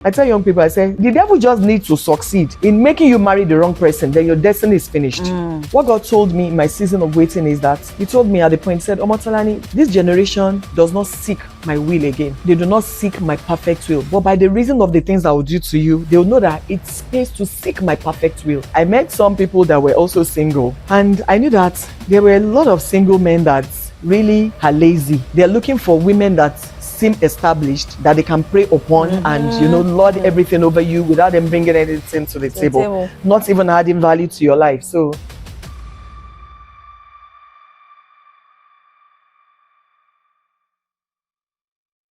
I tell young people, I say, the devil just needs to succeed in making you marry the wrong person, then your destiny is finished. What God told me in my season of waiting is that He told me at the point, He said, Omotolani, this generation does not seek my will again. They do not seek my perfect will. But by the reason of the things I will do to you, they will know that it's space to seek my perfect will. I met some people that were also single, and I knew that there were a lot of single men that really are lazy. They're looking for women that seem established, that they can prey upon and lord everything over you without them bringing anything to the table, not even adding value to your life. So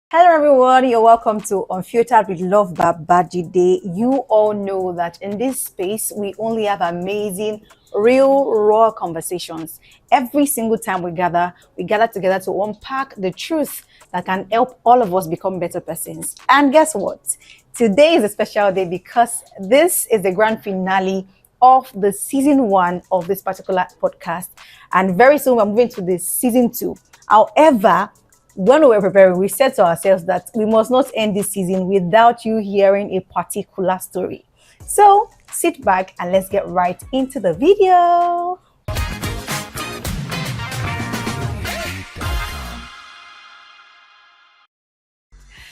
hello everyone, you're welcome to Unfiltered with Love Babajide. You all know that in this space we only have amazing, real, raw conversations. Every single time we gather together to unpack the truth that can help all of us become better persons. And guess what? Today is a special day because this is the grand finale of the season 1 of this particular podcast. And very soon we're moving to the season 2. However, when we were preparing, we said to ourselves that we must not end this season without you hearing a particular story. So sit back and let's get right into the video.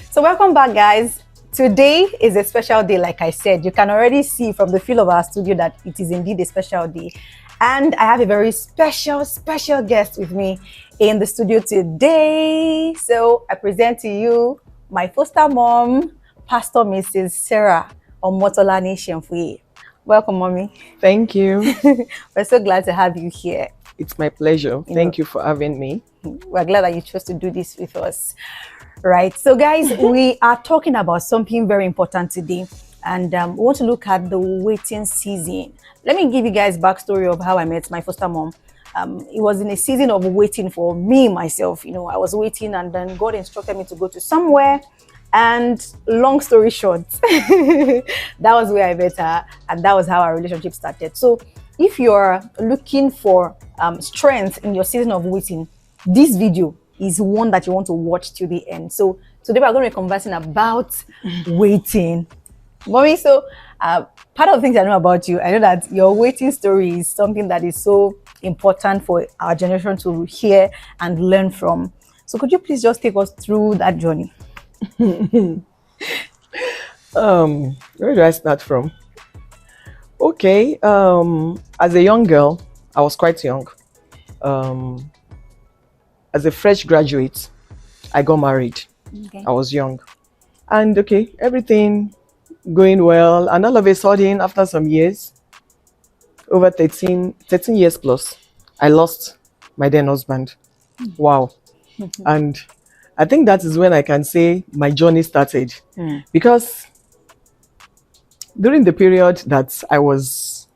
So welcome back, guys. Today is a special day, like I said. You can already see from the feel of our studio that it is indeed a special day. And I have a very special guest with me in the studio today. So I present to you my foster mom, Pastor Mrs. Sarah Omotolani Senfuye. Welcome, Mommy. thank you. We're so glad to have you here. It's my pleasure. Thank you for having me. We're glad that you chose to do this with us. Right. So, guys, we are talking about something very important today. And we want to look at the waiting season. Let me give you guys backstory of how I met my foster mom. It was in a season of waiting for me, myself. I was waiting and then God instructed me to go to somewhere. And long story short, that was where I met her. And that was how our relationship started. So if you're looking for strength in your season of waiting, this video is one that you want to watch till the end. So today we're going to be conversing about waiting. Mommy, so part of the things I know about you, I know that your waiting story is something that is so important for our generation to hear and learn from. So could you please just take us through that journey? Where do I start from? Okay, as a young girl, I was quite young. As a fresh graduate, I got married. Okay. I was young. And everything going well. And all of a sudden, after some years, over 13 years plus, I lost my then husband. Wow. And I think that is when I can say my journey started. Because during the period that I was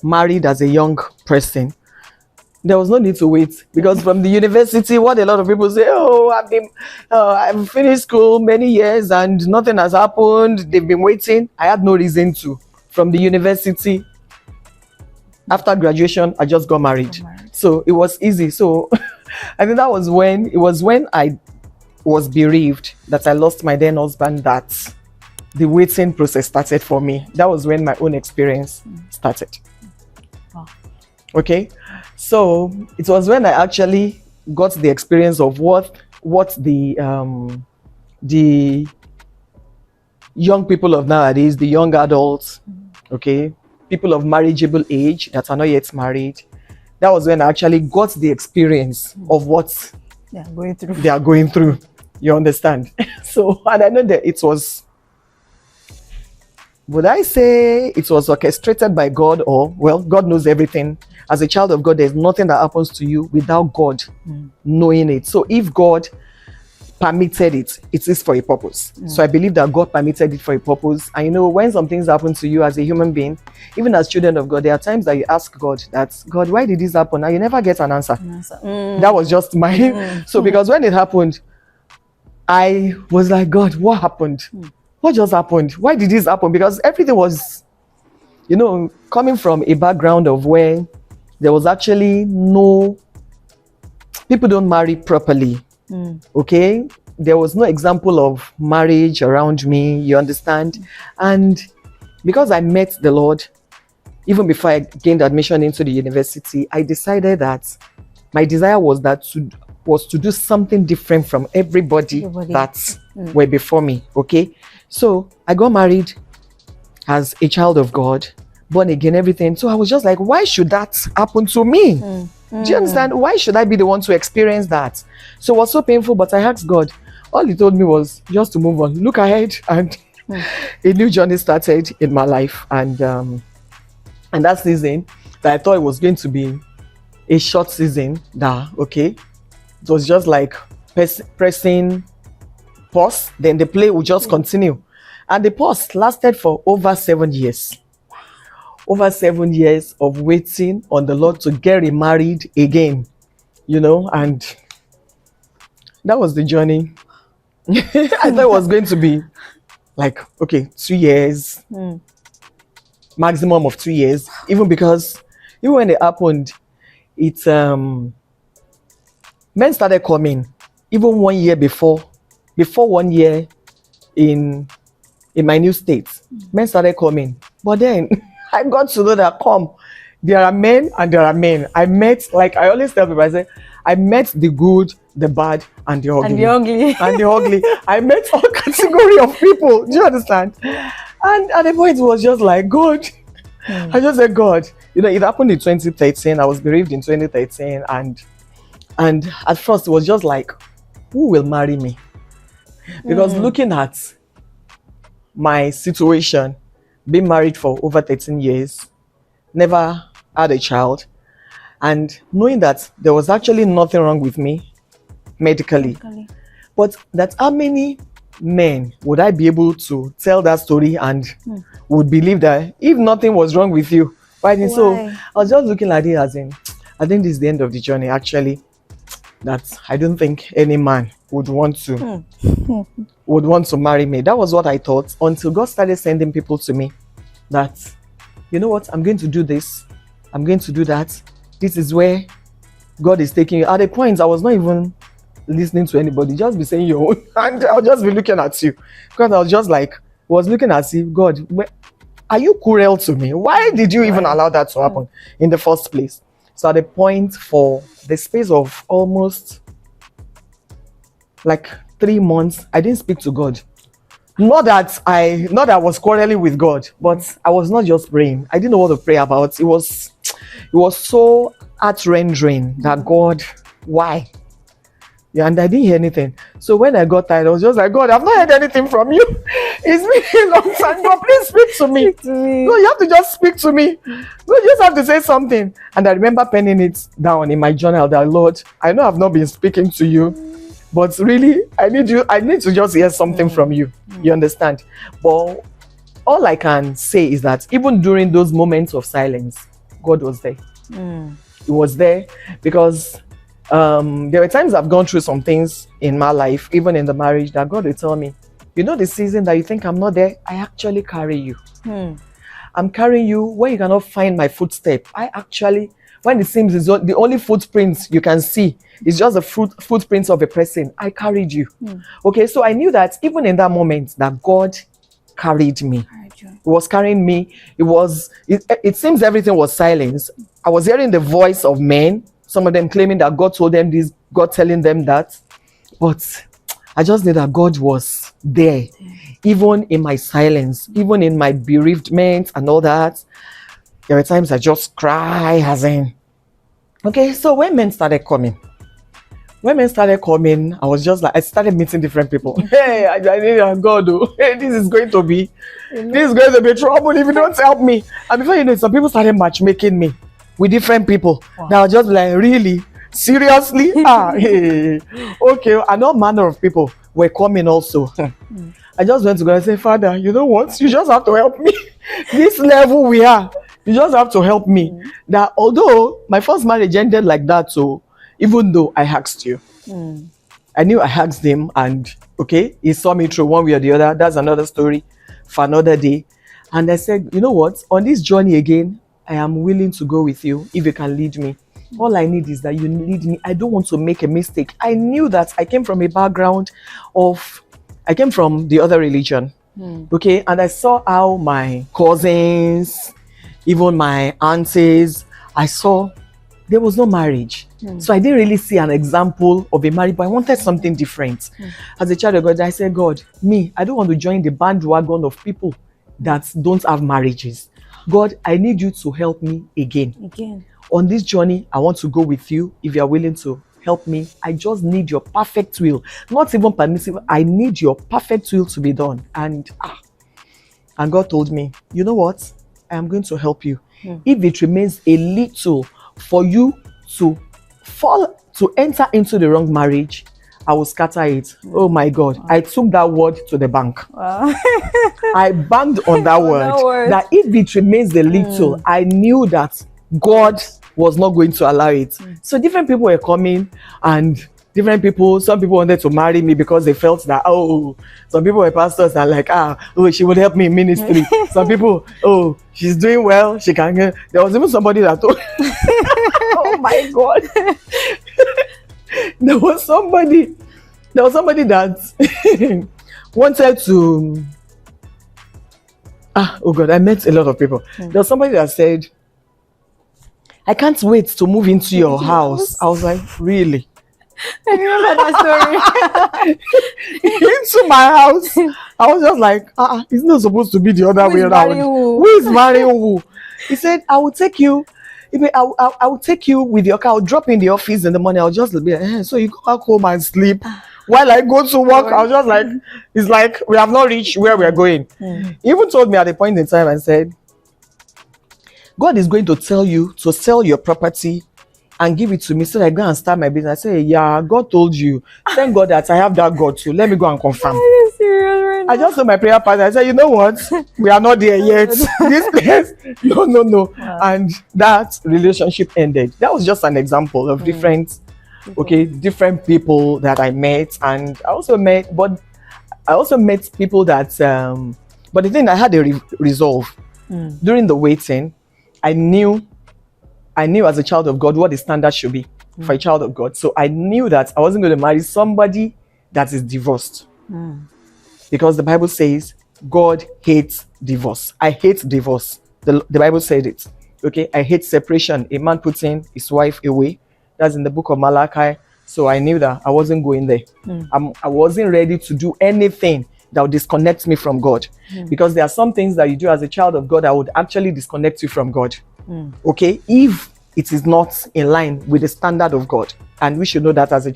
married as a young person, there was no need to wait, because from the university, what a lot of people say, I've finished school many years and nothing has happened. They've been waiting. I had no reason to. From the university, after graduation, I just got married. So it was easy. So I think that was when I was bereaved, that I lost my then husband, that the waiting process started for me. That was when my own experience started. Wow. Okay. So it was when I actually got the experience of what the young people of nowadays, the young adults, people of marriageable age that are not yet married. That was when I actually got the experience of what they are going through. You understand? So, and I know that it was, would I say it was orchestrated by God, or, well, God knows everything. As a child of God, there's nothing that happens to you without God knowing it. So if God permitted it, it is for a purpose. So I believe that God permitted it for a purpose. And when some things happen to you as a human being, even as children of God, there are times that you ask God, God, why did this happen? And you never get an answer. That was just my... So because when it happened, I was like, God, what happened? What just happened? Why did this happen? Because everything was, coming from a background of where there was actually no... People don't marry properly. Okay? there was no example of marriage around me, you understand? And because I met the Lord, even before I gained admission into the university, I decided that my desire was to do something different from everybody that were before me. Okay, so I got married as a child of God, born again, everything. So I was just like, why should that happen to me? Do you understand? Why should I be the one to experience that? So it was so painful, but I asked God. All he told me was just to move on, look ahead, and a new journey started in my life. And that season that I thought it was going to be a short season, it was just like pressing pause, then the play would just continue. And the pause lasted for over 7 years. Over 7 years of waiting on the Lord to get remarried again, and that was the journey. I thought it was going to be like, 2 years, maximum of 2 years, even because even when it happened, men started coming even 1 year before 1 year in my new state. Men started coming, but then I got to know that there are men and there are men. I met, like I always tell people, I met the good, the bad, and the ugly. And the ugly. I met all category of people. Do you understand? And at the point it was just like, God. I just said, God. It happened in 2013. I was bereaved in 2013, and at first it was just like, who will marry me? Because looking at my situation, being married for over 13 years, never had a child, and knowing that there was actually nothing wrong with me medically, but that how many men would I be able to tell that story and would believe that if nothing was wrong with you, right? And so I was just looking at it as in, I think this is the end of the journey, actually, that I don't think any man would want to marry me. That was what I thought, until God started sending people to me that, you know what, I'm going to do this, I'm going to do that, this is where God is taking you. At the point I was not even listening to anybody, just be saying your own, and I'll just be looking at you, because I was just like, looking at you, God, are you cruel to me? Why did you even allow that to happen in the first place? So at the point, for the space of almost like 3 months, I didn't speak to God. Not that I was quarreling with God, but I was not just praying. I didn't know what to pray about. It was so heart-rendering that, God, why? Yeah, and I didn't hear anything. So when I got tired, I was just like, God, I've not heard anything from you. It's been a long time. God, please speak to me. No, you have to just speak to me. No, you just have to say something. And I remember penning it down in my journal that, Lord, I know I've not been speaking to you, but really, I need to just hear something from you. You understand? But all I can say is that even during those moments of silence, God was there. He was there, because there were times I've gone through some things in my life, even in the marriage, that God will tell me, the season that you think I'm not there, I actually carry you. I'm carrying you when you cannot find my footstep. I actually, when it seems it's the only footprints you can see is just the footprints of a person, I carried you. Okay, so I knew that even in that moment that God carried me. He was carrying me. It seems everything was silence. I was hearing the voice of men, some of them claiming that God told them this, God telling them that. But I just knew that God was there, even in my silence, even in my bereavement and all that. There were times I just cry, as in. Okay, so when men started coming, I was just like, I started meeting different people. Hey, I need God. Hey, this is going to be trouble if you don't help me. And before you know it, some people started matchmaking me with different people. Wow. Now I was just like, really? Seriously? Hey. Okay, and all manner of people were coming also. I just went to God and said, Father, you know what? You just have to help me. This level we are, you just have to help me. That although my first marriage ended like that, so even though I asked you, I knew I asked him, and okay, he saw me through one way or the other. That's another story for another day. And I said, you know what? On this journey again, I am willing to go with you if you can lead me. All I need is that you lead me. I don't want to make a mistake. I knew that I came from a background I came from the other religion. Okay, and I saw how my cousins, even my aunties, I saw there was no marriage. So I didn't really see an example of a marriage, but I wanted something different. As a child of God, I said, God, I don't want to join the bandwagon of people that don't have marriages. God, I need you to help me again. On this journey, I want to go with you if you are willing to help me. I just need your perfect will. Not even permissible. I need your perfect will to be done. And God told me, you know what? I am going to help you. If it remains a little for you to enter into the wrong marriage, I will scatter it. Oh my God. I took that word to the bank. I banged on that word. That if it remains a little, I knew that God was not going to allow it. So different people were coming, and some people wanted to marry me because they felt that, some people were pastors and like, she would help me in ministry. Some people, she's doing well, she can get. There was even somebody that told, oh my God. There was somebody that wanted to, oh God, I met a lot of people. There was somebody that said, I can't wait to move into your house. I was like, really? I remember that story. Into my house. I was just like, it's not supposed to be the other way around. Who is marrying who? He said, I will take you. I will take you with your car. I'll drop in the office in the morning. I'll just be so you go back home and sleep. While I go to work, I was just like, it's like we have not reached where we are going. He even told me at a point in time and said, God is going to tell you to sell your property and give it to me so that I go and start my business. I say, yeah, God told you. Thank God that I have that God too. Let me go and confirm. Are you serious right now? I just told my prayer partner, I said, you know what? We are not there yet. This place, no. Wow. And that relationship ended. That was just an example of different people that I met. And I also met people that, but the thing, I had a resolve. During the waiting, I knew as a child of God what the standard should be for a child of God. So I knew that I wasn't going to marry somebody that is divorced. Because the Bible says God hates divorce. I hate divorce. The Bible said it. Okay, I hate separation. A man putting his wife away. That's in the book of Malachi. So I knew that I wasn't going there. I wasn't ready to do anything that would disconnect me from God. Because there are some things that you do as a child of God that would actually disconnect you from God. Okay, if it is not in line with the standard of God, and we should know that as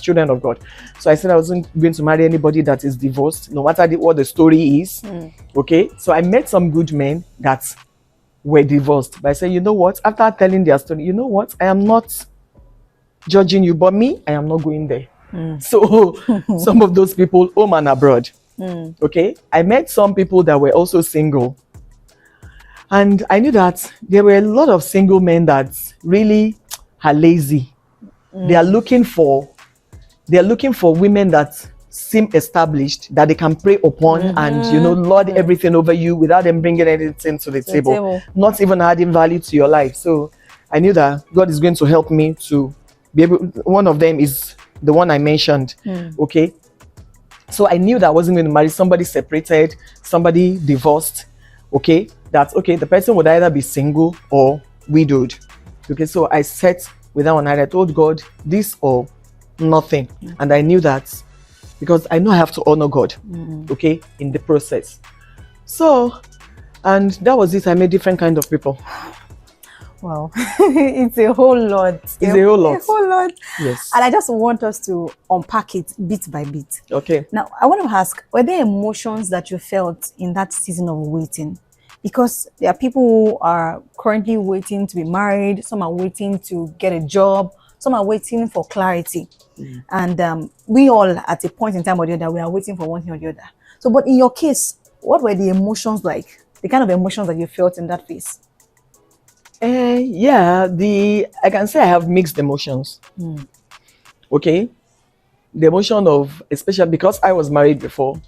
children of God. So I said I wasn't going to marry anybody that is divorced, no matter what the story is. Okay, so I met some good men that were divorced, but I said, you know what? After telling their story, you know what? I am not judging you, but me, I am not going there. So some of those people, home and abroad. Okay, I met some people that were also single. And I knew that there were a lot of single men that really are lazy. They are looking for women that seem established, that they can prey upon and lord everything over you without them bringing anything to the table, not even adding value to your life. So I knew that God is going to help me to be able. One of them is the one I mentioned. Okay, so I knew that I wasn't going to marry somebody separated, somebody divorced. Okay, the person would either be single or widowed. Okay, so I sat with that one and I told God, this or nothing. And I knew that because I know I have to honor God, okay, in the process. So, and that was it. I met different kind of people. Wow. It's a whole lot. It's a whole lot. A whole lot. Yes. And I just want us to unpack it bit by bit. Okay. Now, I want to ask, were there emotions that you felt in that season of waiting? Because there are people who are currently waiting to be married. Some are waiting to get a job. Some are waiting for clarity. And we all, at a point in time or the other, we are waiting for one thing or the other. So, but in your case, what were the emotions like? The kind of emotions that you felt in that phase? I can say I have mixed emotions. Okay. The emotion of, especially because I was married before,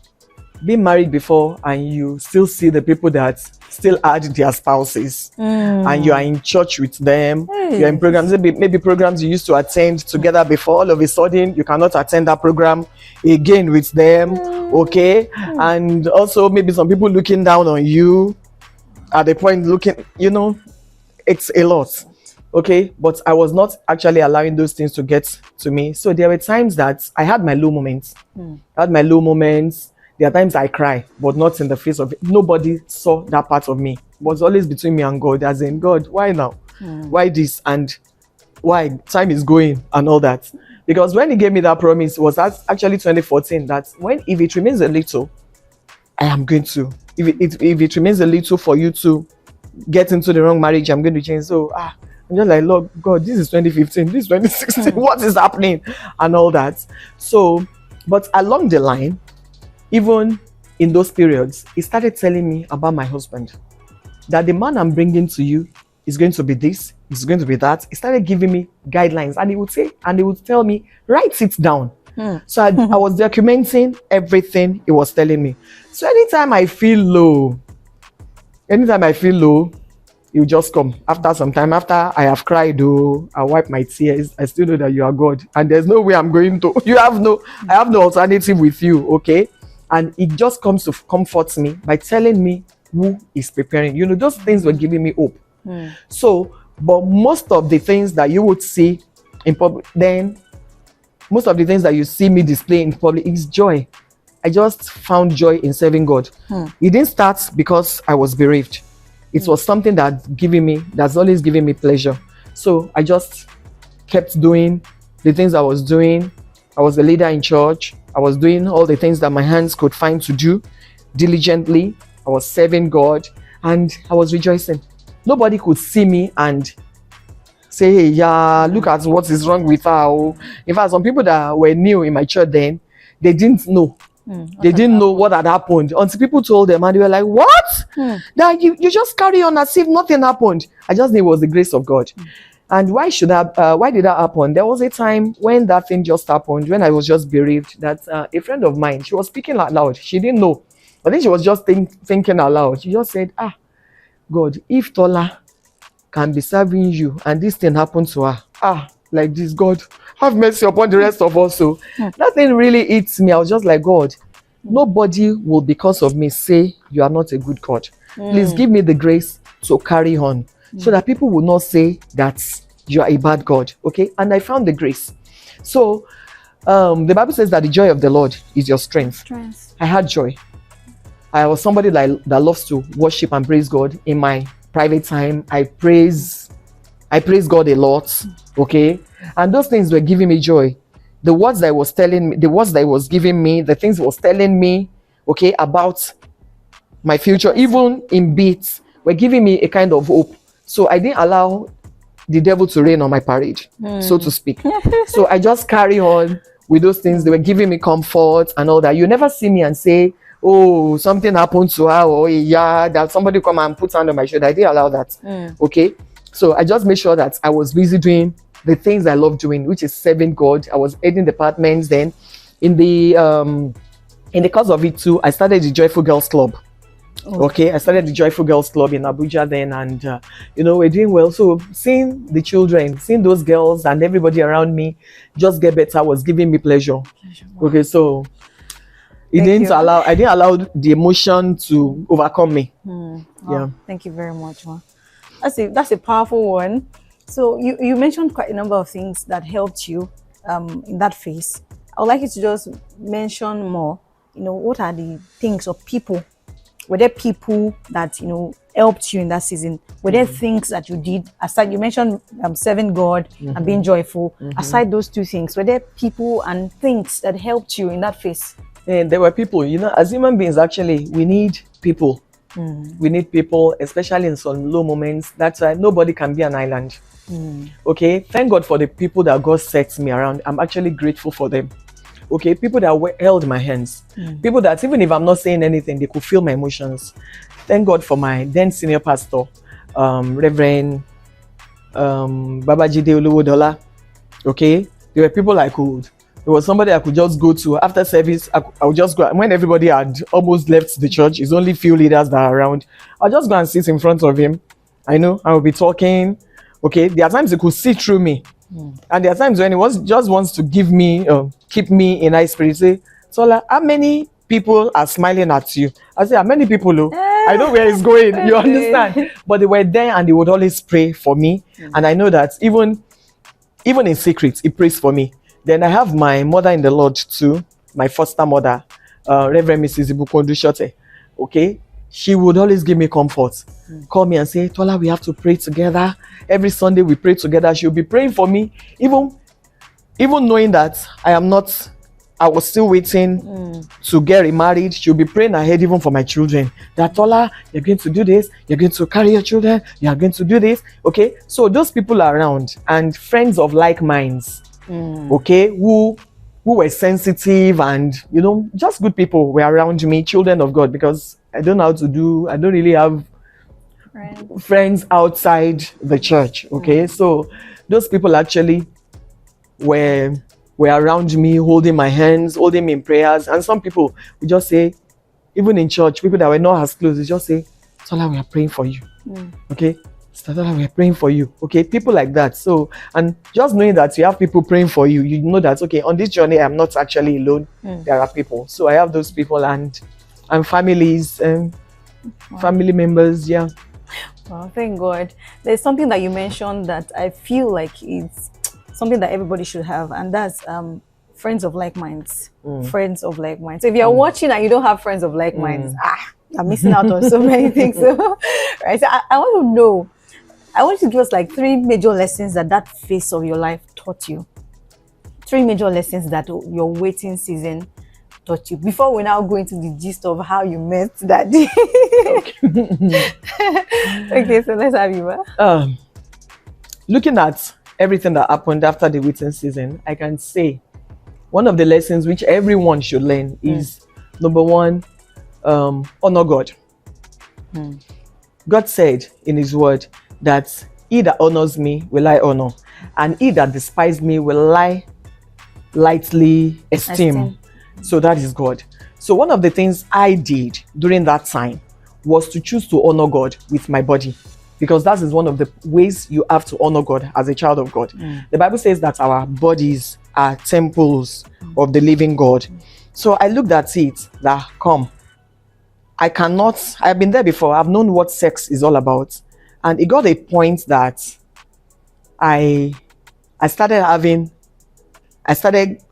being married before and you still see the people that still add their spouses and you are in church with them, you're in programs, maybe programs you used to attend together before, all of a sudden you cannot attend that program again with them, okay? And also maybe some people looking down on you at the point looking, you know, it's a lot, okay? But I was not actually allowing those things to get to me. So there were times that I had my low moments. I had my low moments. There are times I cry, but not in the face of it. Nobody saw that part of me. It was always between me and God, as in, God, why now? Why this? And why? Time is going and all that. Because when he gave me that promise, it was actually 2014, that if it remains a little, I am going to. If it remains a little for you to get into the wrong marriage, I'm going to change. So, I'm just like, Lord God, this is 2015, this is 2016, what is happening? And all that. So, but along the line, even in those periods, he started telling me about my husband, that the man I'm bringing to you is going to be this, is going to be that. He started giving me guidelines, and he would tell me, write it down. So I was documenting everything he was telling me. So anytime I feel low, you just come. After some time, after I have cried, I wipe my tears, I still know that you are God, and there's no way I'm going to. I have no alternative with you, okay? And it just comes to comfort me by telling me who is preparing. You know, those things were giving me hope. So, but most of the things that you would see in public, then most of the things that you see me display in public is joy. I just found joy in serving God. It didn't start because I was bereaved. It was something that's always giving me pleasure. So I just kept doing the things I was doing. I was the leader in church. I was doing all the things that my hands could find to do diligently. I was serving God and I was rejoicing. Nobody could see me and say, hey, yeah, look at what is wrong with her. In fact, some people that were new in my church then, they didn't know. They didn't know what had happened until people told them, and they were like, what? That you just carry on as if nothing happened. I just knew it was the grace of God. And why did that happen? There was a time when that thing just happened, when I was just bereaved, that a friend of mine, she was speaking out loud. She didn't know. I think she was just thinking out loud. She just said, God, if Tola can be serving you and this thing happened to her, like this, God, have mercy upon the rest of us. So that thing really hits me. I was just like, God, nobody will, because of me, say you are not a good God. Please give me the grace to carry on, so that people will not say that you are a bad God. Okay. And I found the grace. So the Bible says that the joy of the Lord is your strength. I had joy. I was somebody that loves to worship and praise God. In my private time, I praise God a lot. Okay. And those things were giving me joy. The words that was telling me, the words that was giving me, the things was telling me, okay, about my future, even in bits, were giving me a kind of hope. So I didn't allow the devil to rain on my parade, so to speak. So I just carry on with those things. They were giving me comfort and all that. You never see me and say, oh, something happened to her, or yeah, that somebody come and put hand on my shoulder. I didn't allow that. Okay. So I just made sure that I was busy doing the things I love doing, which is serving God. I was heading departments then. In the course of it too, I started the Joyful Girls Club. Okay, I started the Joyful Girls Club in Abuja then, and we're doing well. So seeing the children, seeing those girls and everybody around me just get better was giving me pleasure. Okay, so I didn't allow the emotion to overcome me. Yeah. Thank you very much, Ma. That's a powerful one. So you mentioned quite a number of things that helped you in that phase. I would like you to just mention more. What are the things or people? Were there people that helped you in that season? Were there things that you did aside? You mentioned serving God and being joyful. Aside those two things, were there people and things that helped you in that phase? There were people. As human beings, actually, we need people. We need people, especially in some low moments. That's why nobody can be an island. Okay, thank God for the people that God sets me around. I'm actually grateful for them. Okay, people that held my hands, people that even if I'm not saying anything, they could feel my emotions. Thank God for my then senior pastor, Reverend Babajide. Okay, there were people I could It was somebody I could just go to after service. I would just go. When everybody had almost left the church, it's only few leaders that are around. I'll just go and sit in front of him. I know I will be talking. Okay, there are times he could see through me, and there are times when he just wants to give me, keep me in high spirit. Say, Tola, how many people are smiling at you? I say, how many people? Oh, I know where it's going. You understand? But they were there, and they would always pray for me, and I know that even in secret, he prays for me. Then I have my mother in the Lord too, my foster mother, Reverend Mrs. Ibukondu Shote. Okay, she would always give me comfort, call me and say, Tola, we have to pray together. Every Sunday we pray together. She'll be praying for me, even knowing that I was still waiting to get remarried. She'll be praying ahead even for my children. That Tola, you're going to do this. You're going to carry your children. You are going to do this. Okay, so those people are around and friends of like minds. Okay, who were sensitive and just good people were around me, children of God, because I don't know how to do. I don't really have friends outside the church. Okay, so those people actually were around me, holding my hands, holding me in prayers. And some people would just say, even in church, people that were not as close, they just say, Tola, we are praying for you. Okay, Tola, we are praying for you. Okay, people like that. So, and just knowing that you have people praying for you, you know that, okay, on this journey, I'm not actually alone. There are people. So I have those people and families and family members. Yeah. Well, thank God. There's something that you mentioned that I feel like it's something that everybody should have, and that's friends of like minds. Friends of like minds. So if you're watching and you don't have friends of like minds, you're missing out on so many things. So, right? So I want to know. I want you to give us like 3 major lessons that phase of your life taught you. 3 major lessons that your waiting season taught you. Before we now go into the gist of how you met Daddy. Okay, so let's have you. Looking at everything that happened after the waiting season, I can say one of the lessons which everyone should learn is number 1, honor God. God said in his word that he that honors me will I honor, and he that despises me will I lightly esteem. So that is God. So one of the things I did during that time was to choose to honor God with my body, because that is one of the ways you have to honor God as a child of God. The Bible says that our bodies are temples of the living God. So I looked at it that I've been there before. I've known what sex is all about. And it got a point that I started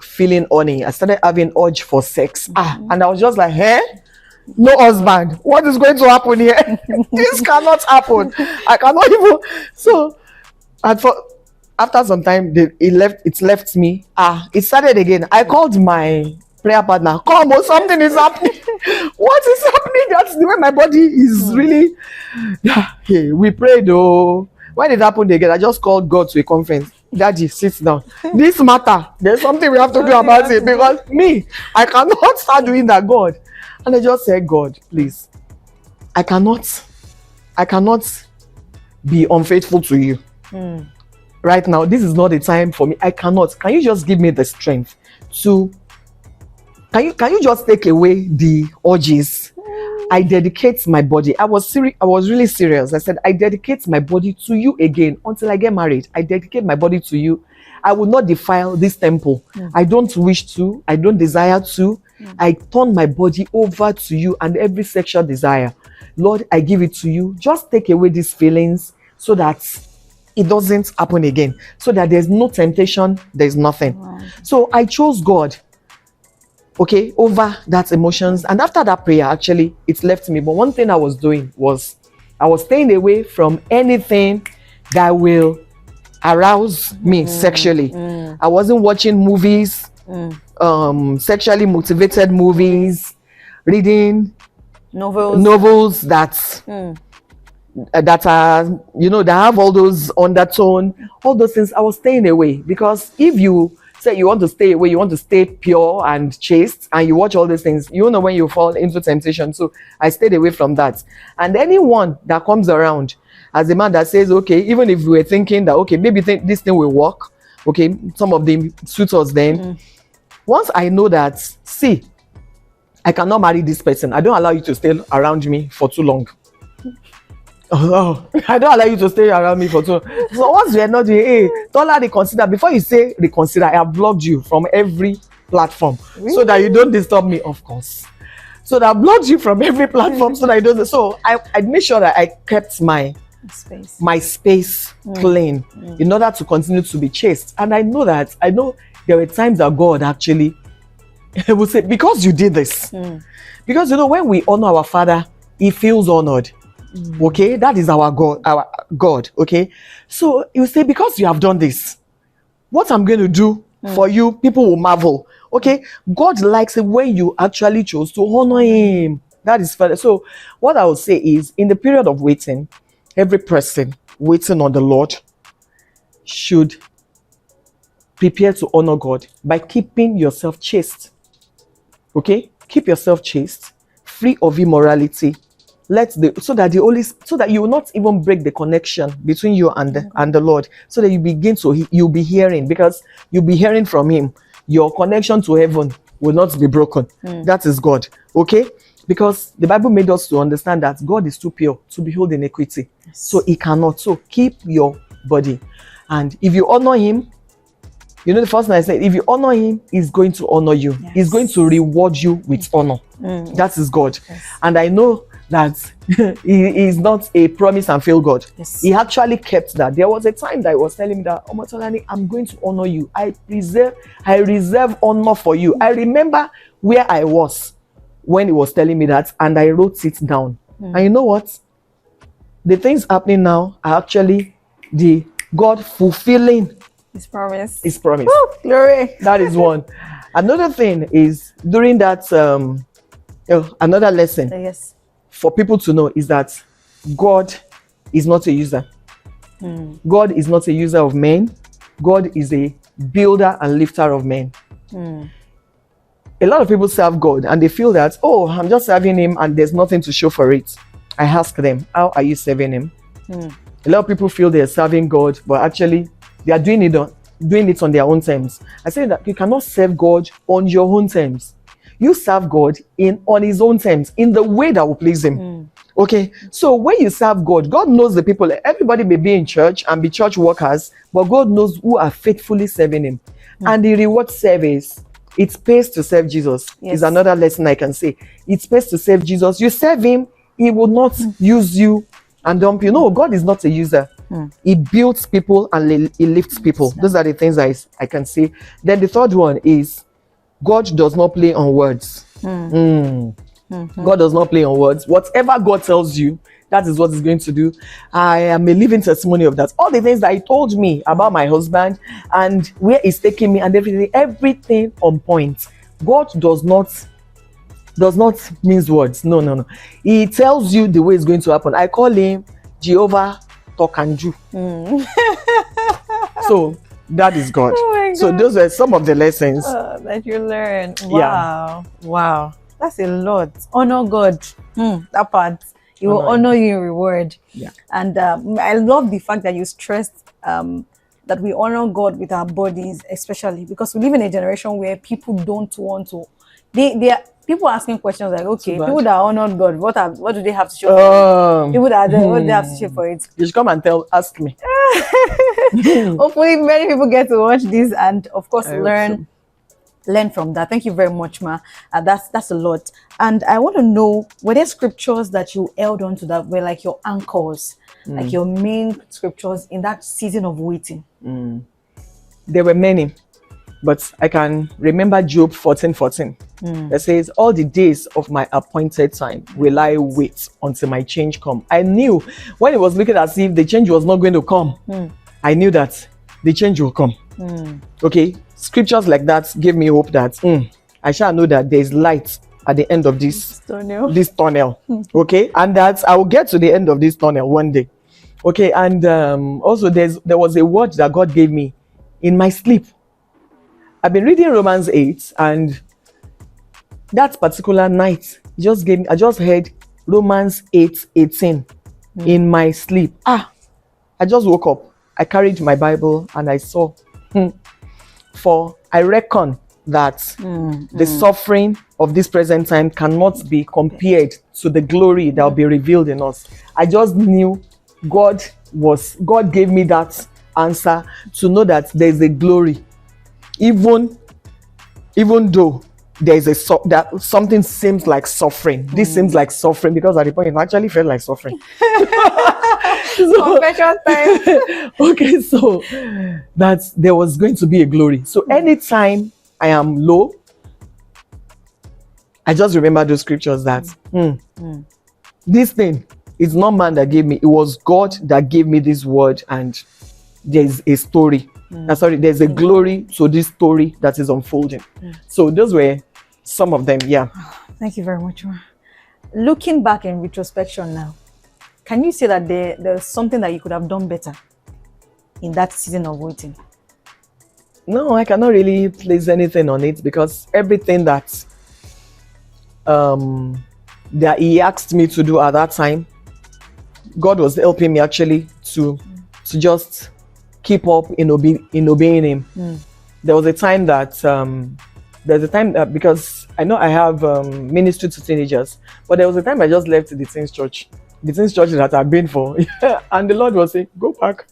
feeling horny. I started having urge for sex. And I was just like, no husband. What is going to happen here? This cannot happen. I cannot even. So, after some time, it left me. It started again. I called my prayer partner. Come on, something is happening. What is happening? That's the way my body is really. Hey, we prayed though. When it happened again, I just called God to a conference. Daddy, sit down. This matter, there's something we have to do about it, because I cannot start doing that, God. And I just said, God, please, I cannot be unfaithful to you. Right now, this is not the time for me. I cannot. Can you just give me the strength to, can you just take away the urges? I dedicate my body. I was really serious. I said, I dedicate my body to you again until I get married. I dedicate my body to you. I will not defile this temple. I don't wish to. I don't desire to. I turn my body over to you and every sexual desire. Lord, I give it to you. Just take away these feelings so that it doesn't happen again. So that there's no temptation, there's nothing. So I chose God, okay, over that emotions. And after that prayer, actually, it left me. But one thing I was doing was I was staying away from anything that will arouse me sexually. I wasn't watching movies, sexually motivated movies, reading novels that are, that have all those undertone, all those things. I was staying away, because if you say you want to stay away, you want to stay pure and chaste, and you watch all these things, you know when you fall into temptation. So I stayed away from that. And anyone that comes around as a man that says, okay, even if we were thinking that, okay, maybe this thing will work, okay, some of the suitors then, Once I know that, see, I cannot marry this person, I don't allow you to stay around me for too long. Oh, I don't allow you to stay around me for too long. So once you're not doing, hey, don't let reconsider. Before you say reconsider, I have blocked you from every platform. Really? So that you don't disturb me, of course. So that I blocked you from every platform so that I don't. So I made sure that I kept my space clean in order to continue to be chaste. And I know there were times that God actually will say, because you did this. Because when we honor our father, he feels honored. Okay, that is our God. Okay, so he will say, because you have done this, what I'm going to do for you, people will marvel. Okay, God likes it when you actually chose to honor him. That is fair. So what I will say is, in the period of waiting, every person waiting on the Lord should prepare to honor God by keeping yourself chaste. Okay, keep yourself chaste, free of immorality. So that you will not even break the connection between you and the Lord, so that you'll be hearing, because you'll be hearing from him. Your connection to heaven will not be broken. That is God. Okay, because the Bible made us to understand that God is too pure to behold iniquity. Yes. So he cannot. So keep your body, and if you honor him, the first thing I said, if you honor him, he's going to honor you. Yes. He's going to reward you with honor. That is God. Yes. And I know that he is not a promise and fail God. Yes. He actually kept that. There was a time that he was telling me that, Omatolani, I'm going to honor you. I reserve honor for you. I remember where I was when he was telling me that, and I wrote it down. And you know what? The things happening now are actually the God fulfilling his promise. Woo, glory. That is one. Another thing is, during that another lesson, yes, for people to know is that God is not a user. God is not a user of men. God is a builder and lifter of men. A lot of people serve God and they feel that, oh, I'm just serving him and there's nothing to show for it. I ask them, how are you serving him? A lot of people feel they're serving God, but actually they are doing it on their own terms. I say that you cannot serve God on your own terms. You serve God on his own terms, in the way that will please him. Okay, so when you serve God, God knows the people. Everybody may be in church and be church workers, but God knows who are faithfully serving him. And the reward service, it pays to serve Jesus. Yes. Is another lesson I can say. It pays to serve Jesus. You serve him, he will not use you and dump you. No, God is not a user. He builds people and he lifts people. Those are the things I can say. Then the third one is, God does not play on words. God does not play on words. Whatever God tells you, that is what he's going to do. I am a living testimony of that. All the things that he told me about my husband and where he's taking me and everything on point. God does not mince words. No. He tells you the way it's going to happen. I call him Jehovah Tokanju. So that is God. Oh, so those are some of the lessons that you learned. Wow, that's a lot. Honor God. That part, he will honor you in reward. And I love the fact that you stressed that we honor God with our bodies, especially because we live in a generation where people don't want to. They are people asking questions like, okay, people that honored God, what do they have to show for it? People that what do they have to show for it? You should come and ask me. Hopefully many people get to watch this and of course learn from that. Thank you very much, Ma. That's a lot. And I want to know, were there scriptures that you held on to that were like your anchors, like your main scriptures in that season of waiting? There were many. But I can remember Job 14:14. That says, all the days of my appointed time will I wait until my change come. I knew when it was looking as if the change was not going to come, I knew that the change will come. Okay, scriptures like that gave me hope that I shall know that there is light at the end of this tunnel. Okay, and that I will get to the end of this tunnel one day. Okay, and also there was a word that God gave me in my sleep. I've been reading Romans 8, and that particular night, I just heard Romans 8:18 in my sleep. I just woke up. I carried my Bible and I saw, for I reckon that the suffering of this present time cannot be compared to the glory that will be revealed in us. I just knew God gave me that answer to know that there is a glory, even though there is that something seems like suffering. This seems like suffering because at the point it actually felt like suffering. Confession time. Okay, so that there was going to be a glory. So anytime I am low, I just remember those scriptures that this thing is not man that gave me, it was God that gave me this word, and there's a story. There's a glory to this story that is unfolding. So those were some of them. Yeah. Thank you very much. Looking back in retrospection now, can you say that there's something that you could have done better in that season of waiting? No, I cannot really place anything on it, because everything that he asked me to do at that time, God was helping me actually to just keep up in obeying him. There was a time that because I know I have ministry to teenagers, but there was a time I just left the teens church that I've been for, and the Lord was saying, go back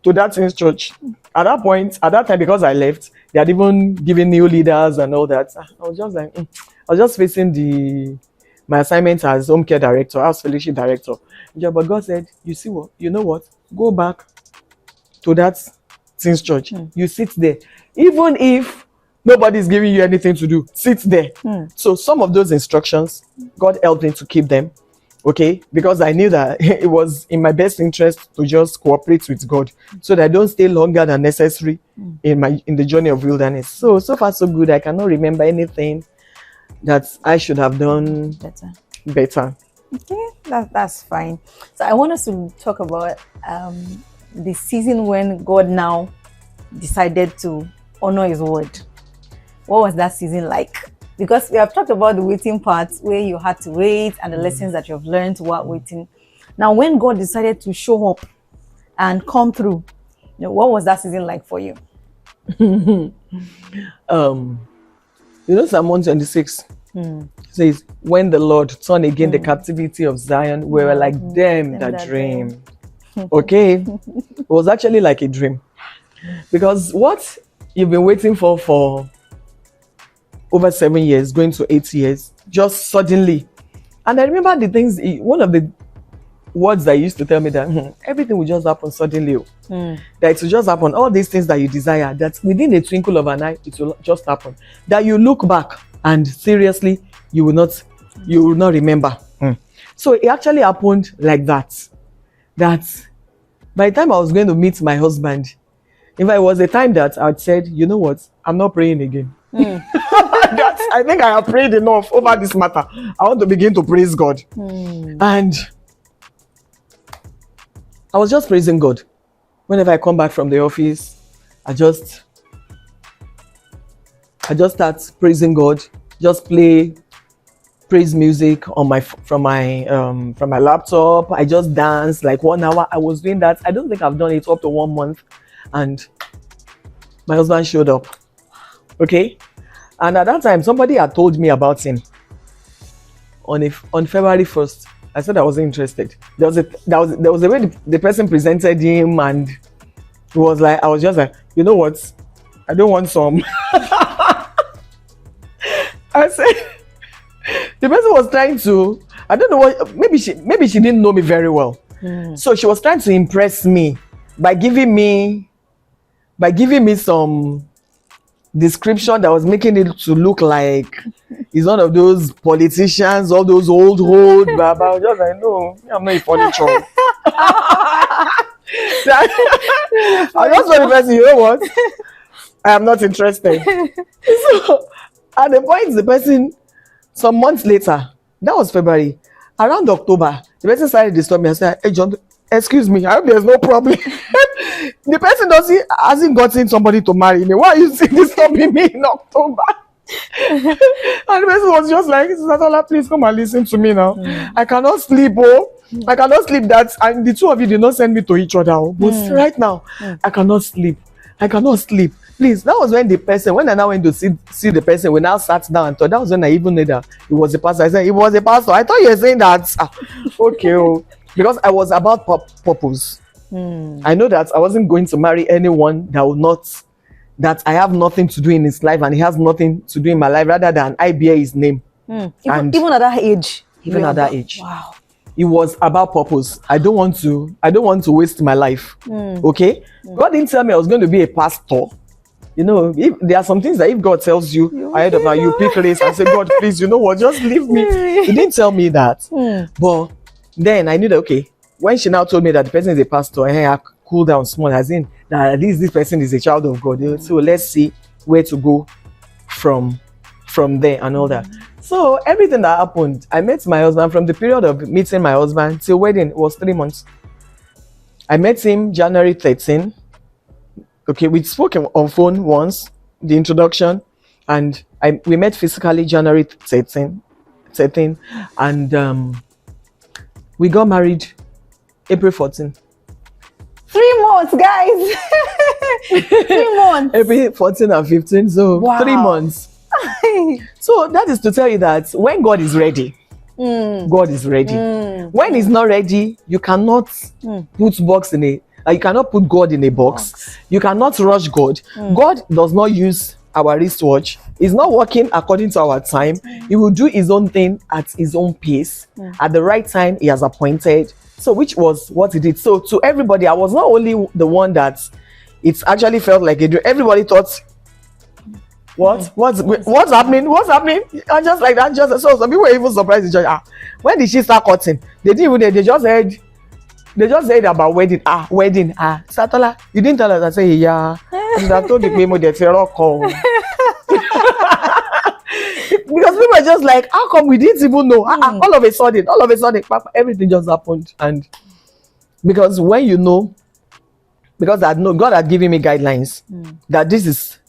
to that teens church. At that time, because I left, they had even given new leaders and all that. I was just like, I was just facing my assignment as home care director, house fellowship director. Yeah, but God said, you know what? Go back to that teens church. You sit there. Even if nobody's giving you anything to do, sit there. So some of those instructions, God helped me to keep them. Okay, because I knew that it was in my best interest to just cooperate with God, so that I don't stay longer than necessary in the journey of wilderness. So far so good. I cannot remember anything that I should have done better. Okay, that's fine. So I want us to talk about the season when God now decided to honor his word. What was that season like? Because we have talked about the waiting part where you had to wait and the lessons that you have learned while waiting. Now, when God decided to show up and come through, what was that season like for you? Psalm 126 says, when the Lord turned again the captivity of Zion, we were like them that dream. Okay, it was actually like a dream, because what you've been waiting for over 7 years, going to 8 years, just suddenly. And I remember the things, one of the words that used to tell me that everything will just happen suddenly. That it will just happen. All these things that you desire, that within a twinkle of an eye, it will just happen. That you look back and seriously, you will not remember. So it actually happened like that. That by the time I was going to meet my husband, if I was a time that I said, you know what, I'm not praying again. I think I have prayed enough over this matter. I want to begin to praise God. And I was just praising God. Whenever I come back from the office, I just start praising God. Just play praise music on from my laptop. I just dance like 1 hour. I was doing that. I don't think I've done it up to 1 month, and my husband showed up. Okay, and at that time somebody had told me about him. On February 1st, I said I wasn't interested. There was a way the person presented him, and it was like, I was just like, you know what, I don't want some. I said, the person was trying to, I don't know what, maybe she didn't know me very well. So she was trying to impress me by giving me some description that was making it to look like he's one of those politicians, all those old baba. I was just like, no, I'm not a funny child. I just told the person, you know what, I am not interested. So at the point, the person, some months later, that was February, around October, the person started disturbing me. I said, hey John, excuse me, I hope there's no problem. The person hasn't gotten somebody to marry me. Why are you disturbing me in October? And the person was just like, Satola, please come and listen to me now. I cannot sleep, I cannot sleep. And the two of you did not send me to each other. But right now, I cannot sleep. Please, that was when when I now went to see the person, we now sat down and thought, that was when I even knew that it was a pastor. I said, it was a pastor. I thought you were saying that. Okay. Because I was about purpose. I know that I wasn't going to marry anyone that I have nothing to do in his life and he has nothing to do in my life, rather than I bear his name. Even at that age. Even at that age. Wow. It was about purpose. I don't want to waste my life. Okay? God didn't tell me I was going to be a pastor. You know, if there are some things that if God tells you ahead of now, you pick race and say, God, please, you know what, just leave me. He didn't tell me that. But then I knew that, okay, when she now told me that the person is a pastor, hey, I cool down small, as in that at least this person is a child of God. So let's see where to go from there and all that. So everything that happened, I met my husband. From the period of meeting my husband till wedding, it was 3 months. I met him January 13. Okay, we spoke on phone once, the introduction, and we met physically January 13, and we got married April 14. 3 months, guys. 3 months. April 14 and 15, so wow. 3 months. So that is to tell you that when God is ready, God is ready. When He's not ready, you cannot put you cannot put God in a box. You cannot rush God. God does not use our wristwatch. He's not working according to our time. He will do His own thing at His own pace. At the right time He has appointed. So which was what He did. So to everybody, I was not only the one that it actually felt like a dream. Everybody thought, what's happening? What's happening? And just like that, so some people were even surprised. When did she start cutting? They just heard about wedding. Satola, you didn't tell us. I say, yeah. And I told the people they call. Because we were just like, how come we didn't even know? All of a sudden, everything just happened. And because when you know, because I know God had given me guidelines that this is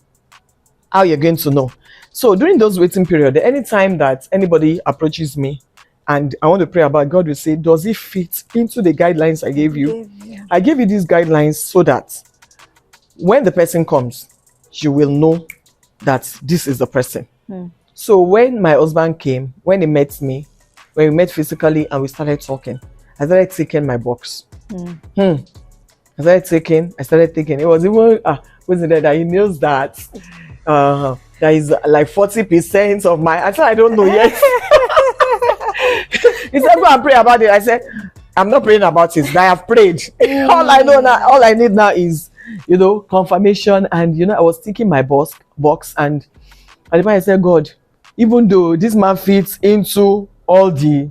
how you're going to know. So during those waiting period, anytime that anybody approaches me and I want to pray about, God will say, does it fit into the guidelines I gave you? I gave you these guidelines so that when the person comes, you will know that this is the person. So when my husband came, when he met me, when we met physically and we started talking, I started taking my box. I started taking. It was even wasn't it that he knows that there is like 40% of my. I said I don't know yet. He said go and pray about it. I said I'm not praying about it. I have prayed. All I know now, all I need now is confirmation. And I was taking my box and at the point I said, God, even though this man fits into all the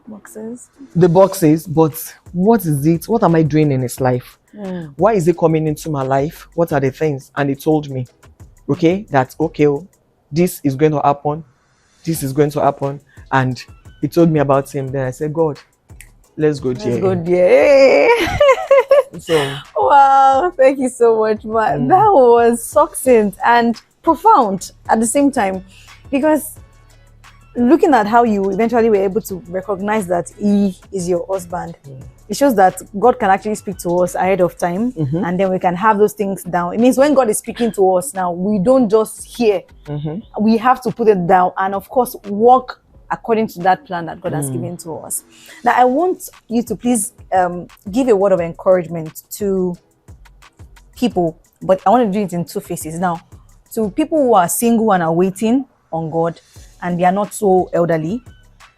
boxes, but what is it? What am I doing in his life? Why is he coming into my life? What are the things? And he told me, this is going to happen. This is going to happen. And he told me about him. Then I said, God, let's go there. So, wow, thank you so much, man. That was succinct and profound at the same time, because looking at how you eventually were able to recognize that he is your husband, it shows that God can actually speak to us ahead of time, and then we can have those things down. It means when God is speaking to us now, we don't just hear. We have to put it down and, of course, walk according to that plan that God has given to us. Now, I want you to please give a word of encouragement to people, but I want to do it in two phases. Now, to people who are single and are waiting on God, and they are not so elderly,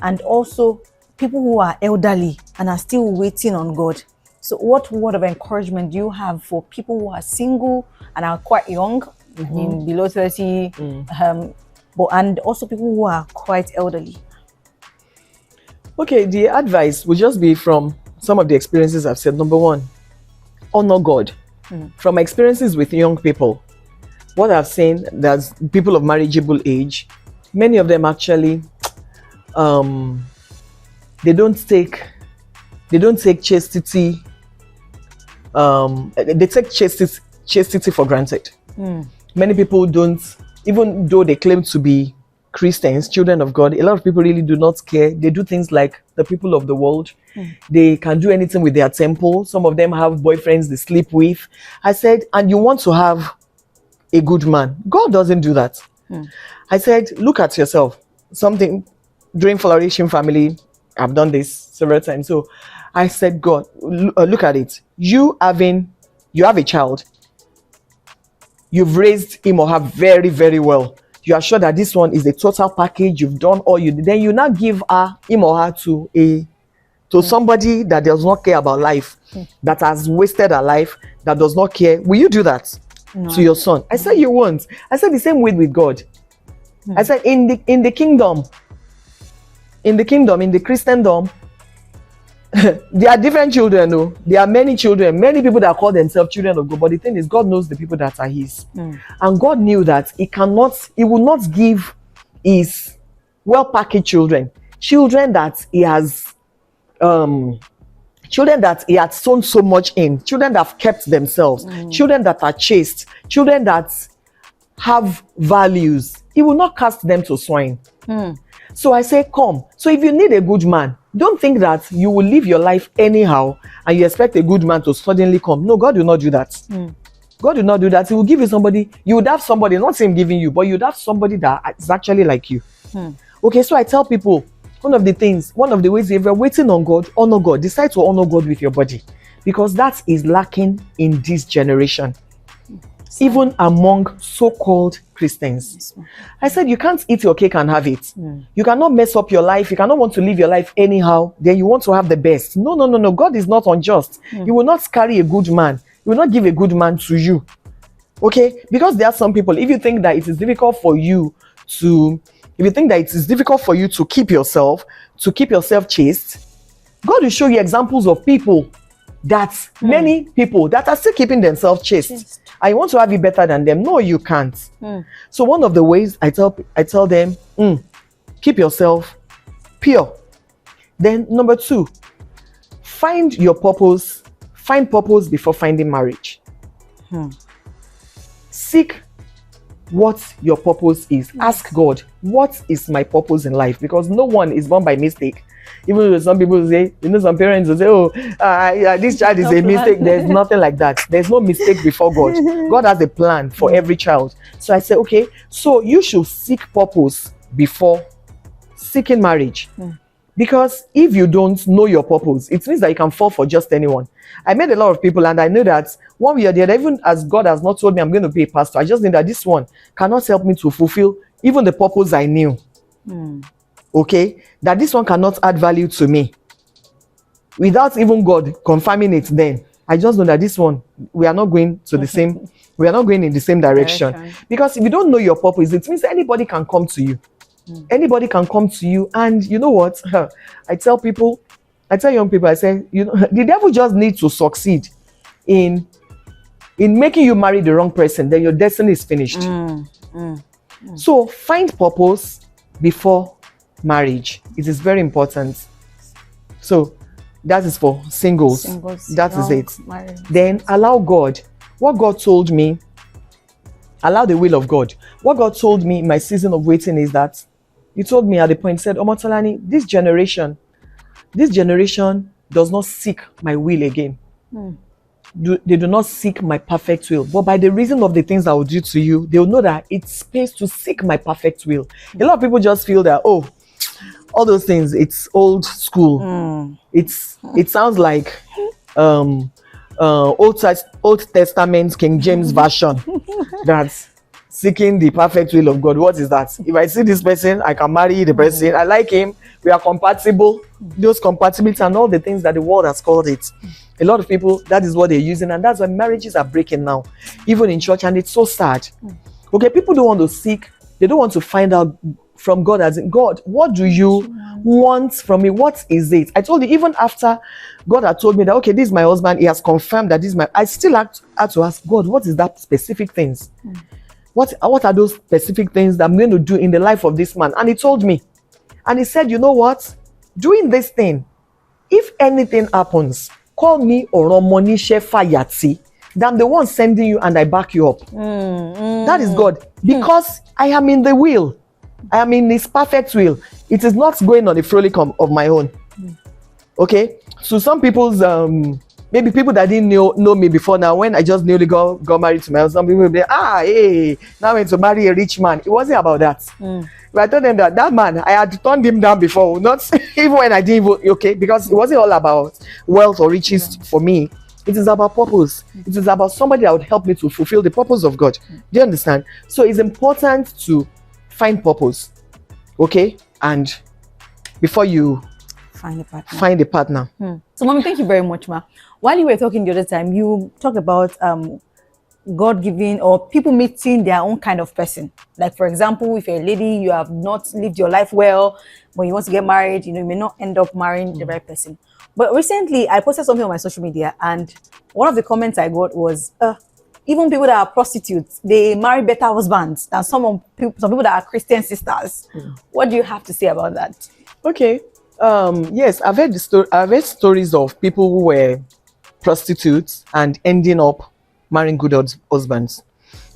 and also people who are elderly and are still waiting on God. So what word of encouragement do you have for people who are single and are quite young, in below 30, and also people who are quite elderly? Okay, the advice would just be from some of the experiences I've said. Number one, honor God. From my experiences with young people, what I've seen, there's people of marriageable age, many of them actually, they don't take chastity, they take chastity for granted. Many people don't, even though they claim to be Christians, children of God, a lot of people really do not care. They do things like the people of the world. They can do anything with their temple. Some of them have boyfriends they sleep with. I said, and you want to have a good man. God doesn't do that. I said, look at yourself. Something during Flourishing Family, I've done this several times. So I said, God, look at it. You have a child. You've raised him or her very, very well. You are sure that this one is a total package. You've done all you did. Then you now give him or her to somebody that does not care about life, that has wasted her life, that does not care. Will you do that to your son? I said you won't. I said the same way with God. I said in the kingdom, in the Christendom, there are different children, though. There are many children, many people that call themselves children of God. But the thing is, God knows the people that are His, and God knew that He will not give His well-packaged children that He has, children that He had sown so much in, children that have kept themselves, children that are chaste, children that have values. He will not cast them to swine. So I say, come. So if you need a good man, don't think that you will live your life anyhow and you expect a good man to suddenly come. No, God will not do that. God will not do that. He will give you somebody. You would have somebody, not him giving you, but you'd have somebody that is actually like you. Okay, so I tell people, one of the ways, if you're waiting on God, honor God. Decide to honor God with your body, because that is lacking in this generation. Even among so-called Christians. I said, you can't eat your cake and have it. You cannot mess up your life. You cannot want to live your life anyhow. Then you want to have the best. No. God is not unjust. He will not carry a good man. He will not give a good man to you. Okay? Because there are some people, if you think that it is difficult for you to keep yourself chaste, God will show you examples of people many people that are still keeping themselves chaste. I want to have it better than them. No, you can't. So one of the ways I tell them, keep yourself pure. Then number 2, find your purpose. Find purpose before finding marriage. Seek what your purpose is. Ask God, what is my purpose in life? Because no one is born by mistake. Even though some people say, some parents will say, this child is a mistake. There's nothing like that. There's no mistake before God. God has a plan for every child. So I say, okay, so you should seek purpose before seeking marriage. Because if you don't know your purpose, it means that you can fall for just anyone. I met a lot of people, and I know that one way or the other, even as God has not told me I'm going to be a pastor, I just know that this one cannot help me to fulfill even the purpose I knew. Okay, that this one cannot add value to me without even God confirming it. Then I just know that this one, we are not going in the same direction. Because if you don't know your purpose, it means anybody can come to you. Anybody can come to you. And you know what? I tell young people, I say, the devil just needs to succeed in making you marry the wrong person, then your destiny is finished. So find purpose before marriage. It is very important. So that is for singles. That is it. Marriage. Then allow God. What God told me, allow the will of God. What God told me in my season of waiting is that He told me at the point, said, Omotolani, this generation does not seek my will again. They do not seek my perfect will. But by the reason of the things I will do to you, they will know that it's space to seek my perfect will. A lot of people just feel that, all those things, it's old school. It sounds like Old Testament King James version. That's seeking the perfect will of God. What is that? If I see this person, I can marry the person. I like him. We are compatible. Those compatibility and all the things that the world has called it. A lot of people, that is what they're using, and that's why marriages are breaking now, even in church, and it's so sad. Okay, people don't want to seek. They don't want to find out from God, as in, God, what do you want from me? What is it? I told you, even after God had told me that, okay, this is my husband, He has confirmed that this is I still had to ask God, what is that specific things? What are those specific things that I'm going to do in the life of this man? And He told me. And He said, you know what? Doing this thing, if anything happens, call me Oromonishe Fayati. I'm the one sending you and I back you up. That is God. Because I am in the will. I am in His perfect will. It is not going on a frolic of my own. Okay? So some people's maybe people that didn't know me before, now when I just newly got married to my husband, people will be hey, now I'm going to marry a rich man. It wasn't about that. But I told them that man, I had turned him down before, not even when I didn't even, okay, because it wasn't all about wealth or riches for me. It is about purpose. It is about somebody that would help me to fulfill the purpose of God. Do you understand? So it's important to find purpose, okay? And before you find a partner. So, Mommy, thank you very much, ma. While you were talking the other time, you talked about God-given or people meeting their own kind of person. Like, for example, if you're a lady, you have not lived your life well, when you want to get married, you may not end up marrying the right person. But recently, I posted something on my social media, and one of the comments I got was, even people that are prostitutes, they marry better husbands than some people that are Christian sisters. What do you have to say about that? Okay. Yes, I've heard stories of people who were prostitutes and ending up marrying good husbands.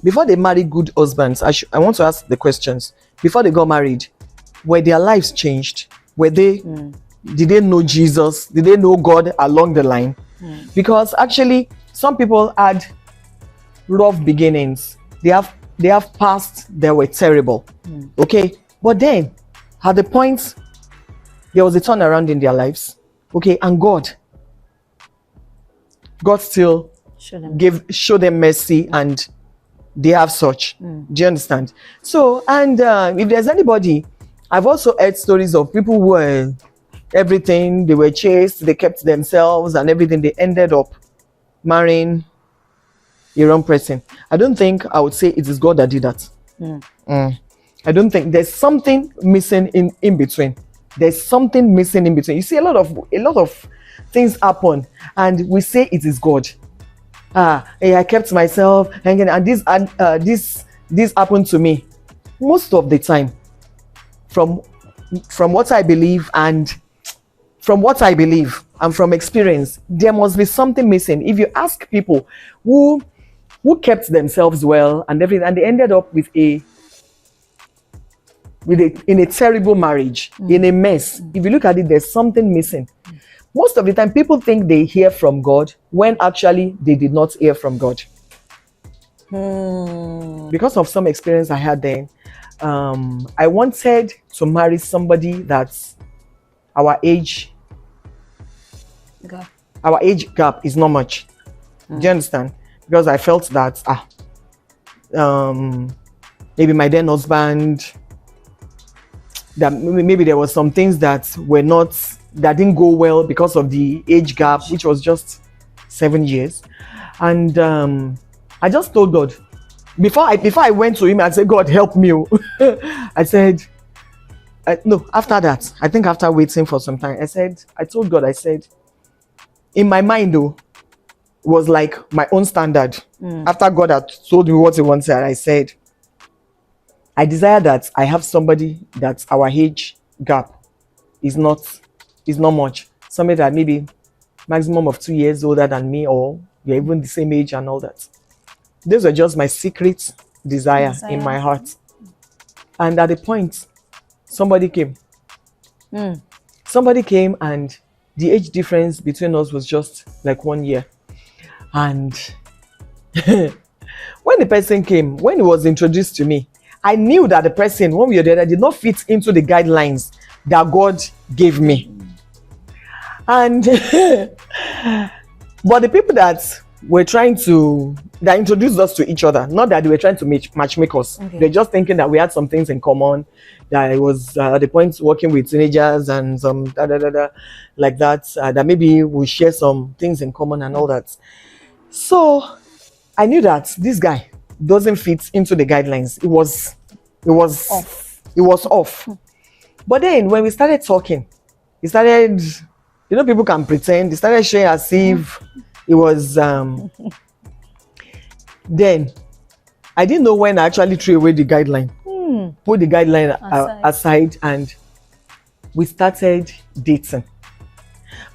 Before they marry good husbands, I want to ask the questions. Before they got married, were their lives changed? Were they did they know Jesus? Did they know God along the line? Because actually, some people had rough beginnings. They have past that were terrible. Okay, but then at the point there was a turnaround in their lives. Okay, and God still show them mercy, and they have such. Do you understand? So, and if there's anybody, I've also heard stories of people who were everything, they were chaste, they kept themselves and everything, they ended up marrying a wrong person. I don't think I would say it is God that did that. I don't think there's something missing in between. There's something missing in between. You see, a lot of things happen and we say it is God. Hey, I kept myself hanging, and this happened to me. Most of the time, from what I believe and from experience, there must be something missing. If you ask people who kept themselves well and everything, and they ended up in a terrible marriage, in a mess. If you look at it, there's something missing. Most of the time, people think they hear from God when actually they did not hear from God. Because of some experience I had then, I wanted to marry somebody that's our age gap is not much. Do you understand? Because I felt that maybe my then husband, that maybe there was some things that didn't go well because of the age gap, which was just 7 years. And I just told God, before I went to him and said, God, help me. I said, no, after that, I think after waiting for some time, I told God, in my mind though, it was like my own standard. After God had told me what he wanted, I said, I desire that I have somebody that our age gap is not much. Somebody that maybe maximum of 2 years older than me, or they're even the same age and all that. Those are just my secret desire in my heart. And at the point, somebody came. Somebody came, and the age difference between us was just like 1 year. And when the person came, when he was introduced to me, I knew that the person, one way or the other, did not fit into the guidelines that God gave me. And but the people that introduced us to each other, not that they were trying to matchmake us. They're just thinking that we had some things in common, that I was at the point working with teenagers and some like that, that maybe we share some things in common and all that. So I knew that this guy doesn't fit into the guidelines. It was off. But then when we started talking, he started, people can pretend. He started showing as if it was. Then I didn't know when I actually threw away the guideline, put the guideline aside, and we started dating.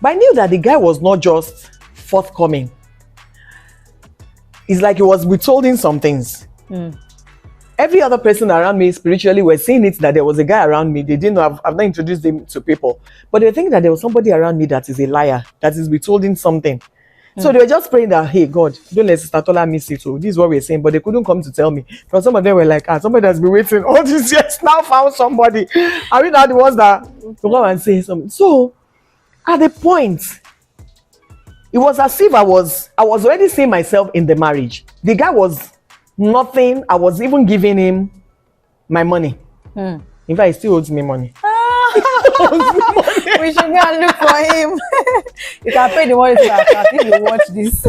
But I knew that the guy was not just forthcoming. It's like he was withholding some things. Every other person around me spiritually were seeing it, that there was a guy around me. They didn't know, I've not introduced them to people, but they think that there was somebody around me that is a liar, that is withholding something. So they were just praying that, hey, God, don't let Sister Tola miss it. So this is what we're saying, but they couldn't come to tell me. Because some of them were like, somebody has been waiting all these years now found somebody. Are we not the ones that to come and say something? So at the point, it was as if I was already seeing myself in the marriage. The guy was nothing. I was even giving him my money. In fact, he still owes me money. We should go and look for him. You can pay the money to our account if you watch this.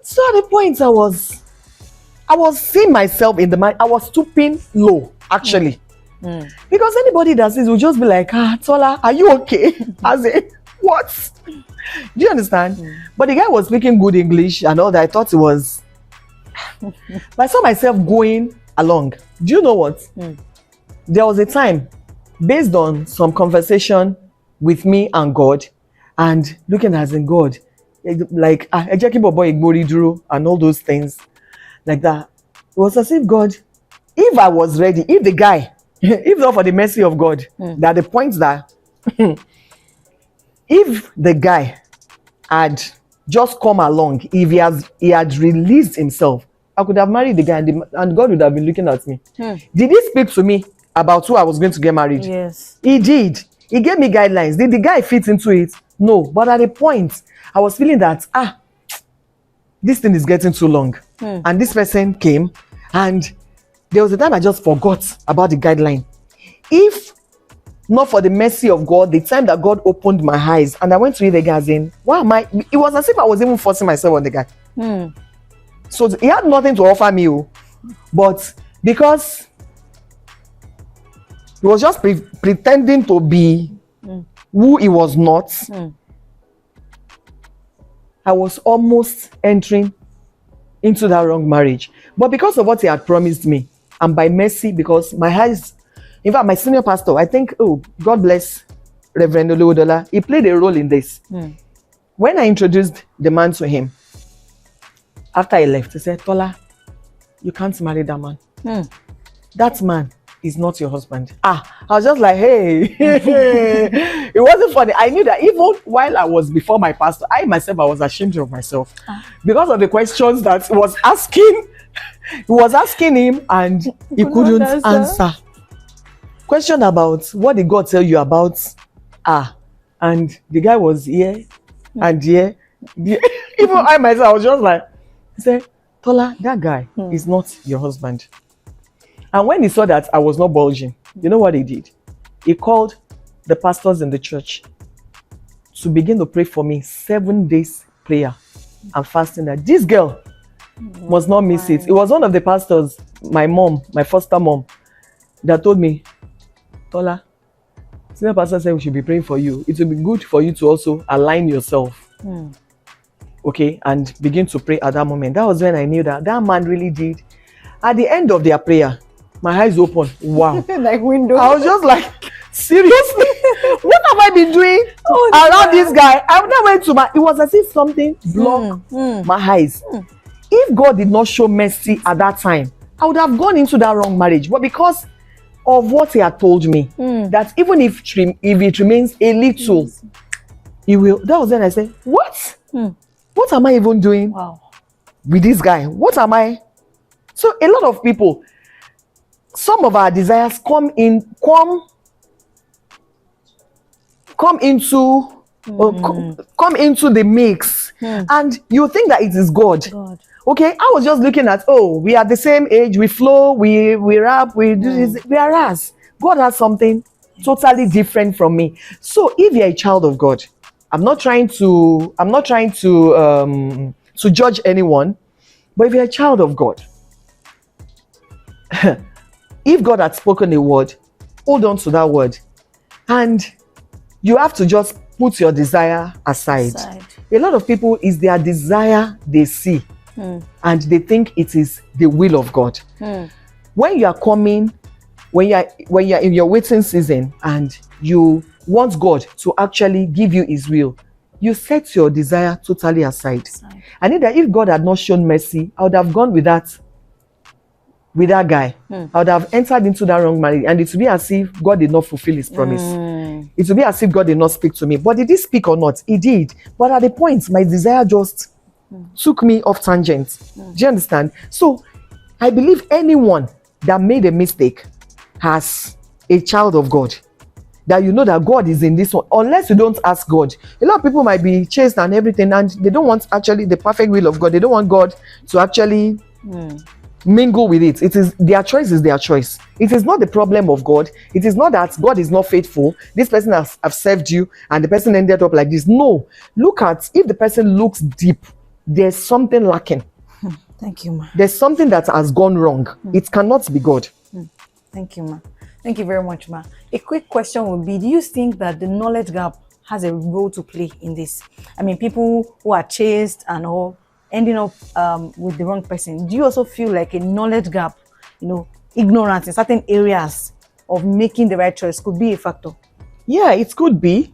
So at the point I was seeing myself in the mind. I was stooping low, actually. Because anybody that says will just be like, Tola, are you okay? I say, what? Do you understand? But the guy was speaking good English and all that. I thought it was. But I saw myself going along. Do you know what? There was a time, based on some conversation with me and God, and looking as in God, like and all those things like that. It was as if God, if I was ready, if the guy, if not for the mercy of God, that the point that if the guy had just come along, if he had released himself, I could have married the guy and God would have been looking at me. Did he speak to me about who I was going to get married? Yes. He did. He gave me guidelines. Did the guy fit into it? No. But at a point, I was feeling that, this thing is getting too long. And this person came, and there was a time I just forgot about the guideline. If not for the mercy of God, the time that God opened my eyes, and I went to the guy saying, why am I? It was as if I was even forcing myself on the guy. So he had nothing to offer me, but because he was just pretending to be who he was not, I was almost entering into that wrong marriage. But because of what he had promised me, and by mercy, because my eyes, in fact, my senior pastor, I think, God bless Reverend Oluodola, he played a role in this. When I introduced the man to him, after I left, he said, Tola, you can't marry that man. That man is not your husband. I was just like, hey. It wasn't funny. I knew that even while I was before my pastor, I myself, I was ashamed of myself. Because of the questions that he was asking. He was asking him and he couldn't answer. Question about, what did God tell you about? And the guy was here and here. Even I myself, I was just like, he said, Tola, that guy is not your husband. And when he saw that I was not bulging, you know what he did? He called the pastors in the church to begin to pray for me 7 days prayer and fasting that this girl must not miss it. It was one of the pastors, my mom, my foster mom, that told me, Tola, senior pastor said we should be praying for you. It will be good for you to also align yourself. Okay, and begin to pray at that moment. That was when I knew that man really did. At the end of their prayer, my eyes opened. Wow. Like window. I was just like, seriously? What have I been doing around this guy? I never went to it was as if something blocked my eyes. If God did not show mercy at that time, I would have gone into that wrong marriage. But because of what he had told me, that even if it remains a little, he will. That was when I said, what? What am I even doing with this guy? What am I? So a lot of people, some of our desires come into the mix, and you think that it is God. Okay, I was just looking at, we are the same age, we flow, we rap, we do this. Whereas God has something totally different from me. So if you're a child of God, I'm not trying to judge anyone, but if you're a child of God, if God had spoken a word, hold on to that word, and you have to just put your desire aside. A lot of people, is their desire they see, and they think it is the will of God. When you are coming, when you're in your waiting season and you want God to actually give you his will, you set your desire totally aside. I know that if God had not shown mercy, I would have gone with that guy. I would have entered into that wrong marriage, and it would be as if God did not fulfill his promise. It will be as if God did not speak to me. But did he speak or not? He did. But at the point, my desire just took me off tangent. Do you understand? So I believe anyone that made a mistake has a child of God. That you know that God is in this one. Unless you don't ask God. A lot of people might be chaste and everything, and they don't want actually the perfect will of God. They don't want God to actually mingle with it. It is their choice, is their choice. It is not the problem of God. It is not that God is not faithful. This person has served you and the person ended up like this. No. Look at, if the person looks deep, there's something lacking. Thank you, ma. There's something that has gone wrong. It cannot be God. Thank you, ma. Thank you very much, ma. A quick question would be, do you think that the knowledge gap has a role to play in this? I mean, people who are chaste and all ending up with the wrong person. Do you also feel like a knowledge gap, ignorance in certain areas of making the right choice could be a factor? Yeah, it could be.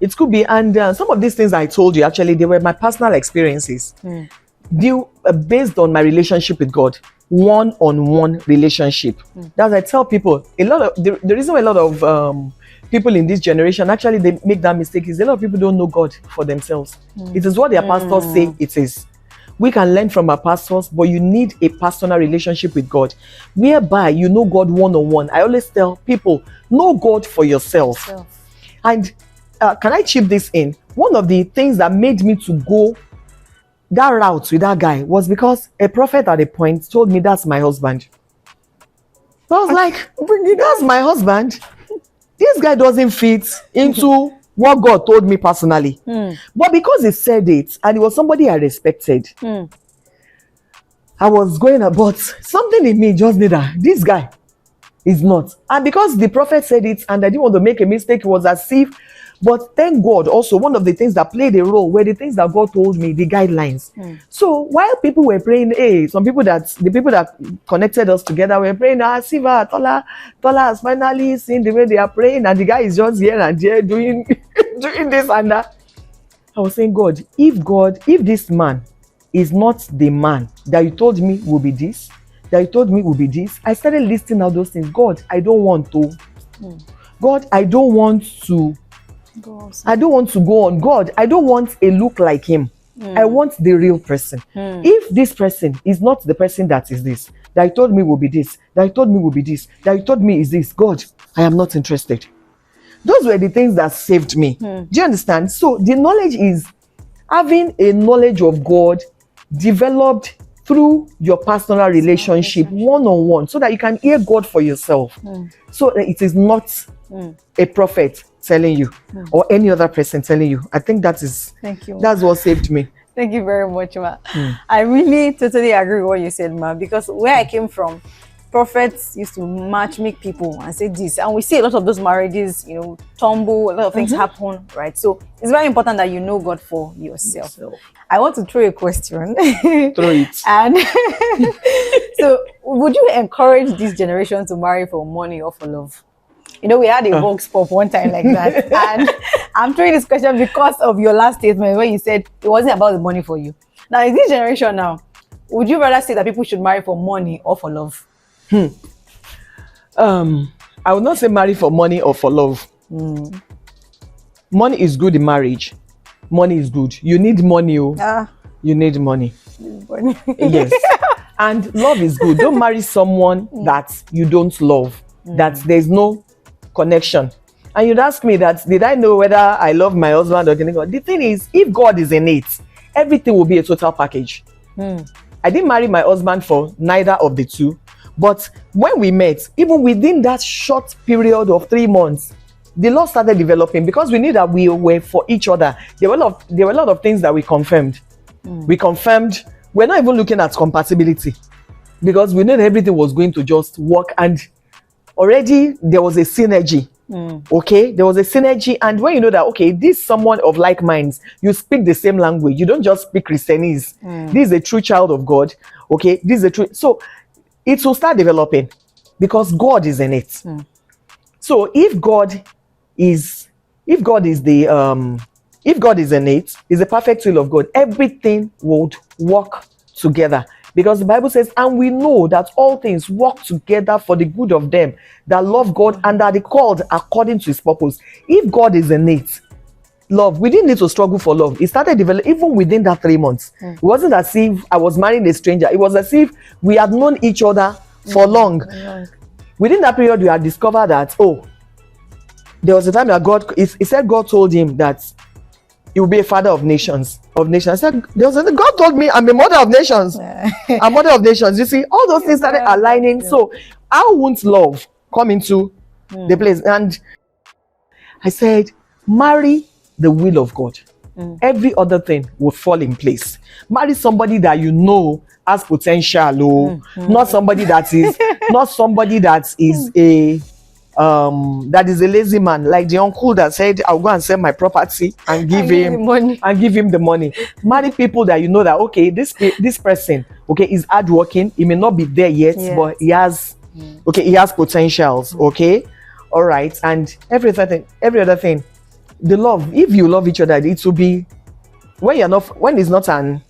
It could be. And some of these things I told you, actually, they were my personal experiences. Based on my relationship with God. One-on-one relationship. That's I tell people, a lot of the reason why a lot of people in this generation actually they make that mistake is a lot of people don't know God for themselves. It is what their pastors say it is. We can learn from our pastors, but you need a personal relationship with God, whereby you know God one-on-one. I always tell people, know God for yourself. And can I chip this in? One of the things that made me to go that route with that guy was because a prophet at a point told me that's my husband. So I was like, that's my husband. This guy doesn't fit into what God told me personally. But because he said it, and it was somebody I respected, I was going about something in me just did that. This guy is not. And because the prophet said it and I didn't want to make a mistake, it was as if. But thank God also, one of the things that played a role were the things that God told me, the guidelines. So while people were praying, the people that connected us together were praying, Siva, Tola has finally seen the way they are praying, and the guy is just here and there doing this and that. I was saying, God, if this man is not the man that you told me will be this, that you told me will be this, I started listing out those things. God, I don't want to. God, I don't want to. I don't want to go on. God, I don't want a look like him. I want the real person. If this person is not the person that is this, that you told me will be this, that you told me will be this, that you told me is this, God, I am not interested. Those were the things that saved me. Do you understand? So the knowledge is having a knowledge of God developed through your personal relationship, one-on-one, so that you can hear God for yourself. So that it is not a prophet telling you or any other person telling you. I think that is, thank you. That's what saved me. Thank you very much, ma. I really totally agree with what you said, ma, because where I came from, prophets used to matchmake people and say this, and we see a lot of those marriages, tumble, a lot of things happen, right? So it's very important that you know God for yourself. I want to throw a question. Throw it. And so would you encourage this generation to marry for money or for love? We had a Vox Pop one time like that. And I'm throwing this question because of your last statement when you said it wasn't about the money for you. Now, in this generation now, would you rather say that people should marry for money or for love? I would not say marry for money or for love. Money is good in marriage. Money is good. You need money. You need money. Yes. And love is good. Don't marry someone that you don't love, that there's no connection. And you'd ask me that, did I know whether I love my husband or anything? The thing is, if God is in it, everything will be a total package. I didn't marry my husband for neither of the two. But when we met, even within that short period of 3 months, the love started developing because we knew that we were for each other. There were a lot of things that we confirmed. We confirmed, we're not even looking at compatibility because we knew that everything was going to just work, and already there was a synergy. Okay, there was a synergy, and when you know that, okay, this is someone of like minds, you speak the same language, you don't just speak Christianese. This is a true child of God. Okay, this is a true, so it will start developing because God is in it. So if God is in it, is the perfect will of God, everything would work together Because the Bible says, and we know that all things work together for the good of them that love God and are called according to his purpose. If God is in it, love, we didn't need to struggle for love. It started developing even within that 3 months. It wasn't as if I was marrying a stranger. It was as if we had known each other for long. Within that period, we had discovered that, oh, there was a time that God, he said God told him that he will be a father of nations. I said, God told me I'm a mother of nations. A mother of nations. You see, all those things started aligning. So how won't love come into the place? And I said, marry the will of God. Every other thing will fall in place. Marry somebody that you know has potential, not somebody that is that is a lazy man, like the uncle that said, I'll go and sell my property and give him the money. Marry people that you know that, okay, this person, okay, is hardworking. He may not be there yet, but he has potentials. Okay, all right, and every other thing, the love. If you love each other, it will be when it's not an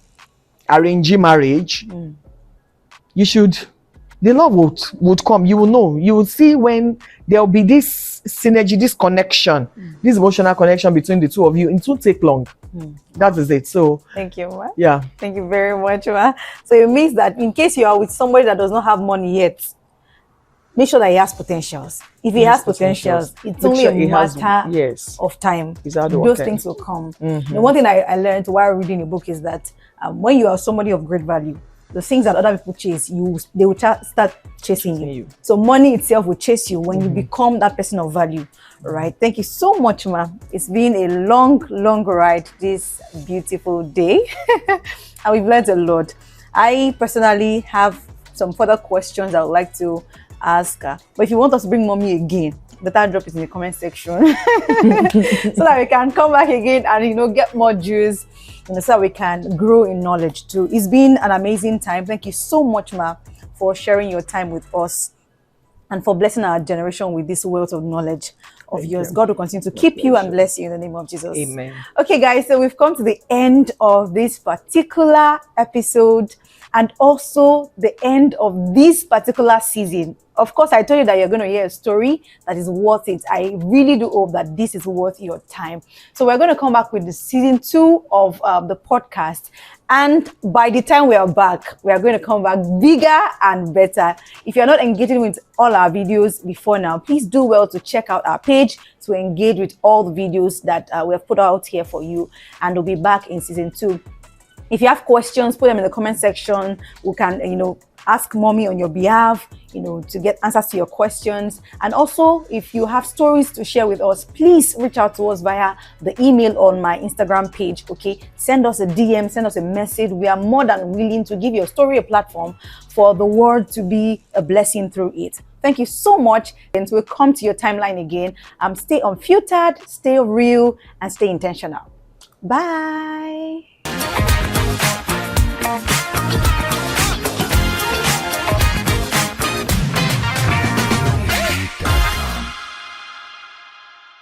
arranged marriage. The love would come. You will know. You will see when there will be this synergy, this connection, this emotional connection between the two of you. It won't take long. That is it. So thank you, Ma. Yeah. Thank you very much, Ma. So it means that in case you are with somebody that does not have money yet, make sure that he has potentials. If he has potentials, it's only a matter of time. Those things will come. The one thing I learned while reading a book is that when you are somebody of great value, the things that other people chase, they will start chasing you. So money itself will chase you when you become that person of value. All right. Thank you so much, Ma. It's been a long ride this beautiful day. And we've learned a lot. I personally have some further questions I would like to ask her. But if you want us to bring mommy again, better drop it in the comment section so that we can come back again and get more juice, so that we can grow in knowledge too. It's been an amazing time. Thank you so much, Ma, for sharing your time with us and for blessing our generation with this wealth of knowledge of yours. God will continue to keep you and bless you in the name of Jesus. Amen. Okay, guys, so we've come to the end of this particular episode and also the end of this particular season. Of course, I told you that you're going to hear a story that is worth it. I really do hope that this is worth your time. So we're going to come back with the season 2 of the podcast. And by the time we are back, we are going to come back bigger and better. If you're not engaging with all our videos before now, please do well to check out our page to engage with all the videos that we have put out here for you. And we'll be back in season 2. If you have questions, put them in the comment section. We can, ask mommy on your behalf, to get answers to your questions. And also, if you have stories to share with us, please reach out to us via the email on my Instagram page, okay? Send us a DM, send us a message. We are more than willing to give your story a platform for the world to be a blessing through it. Thank you so much. And we'll come to your timeline again. Stay unfiltered, stay real, and stay intentional. Bye.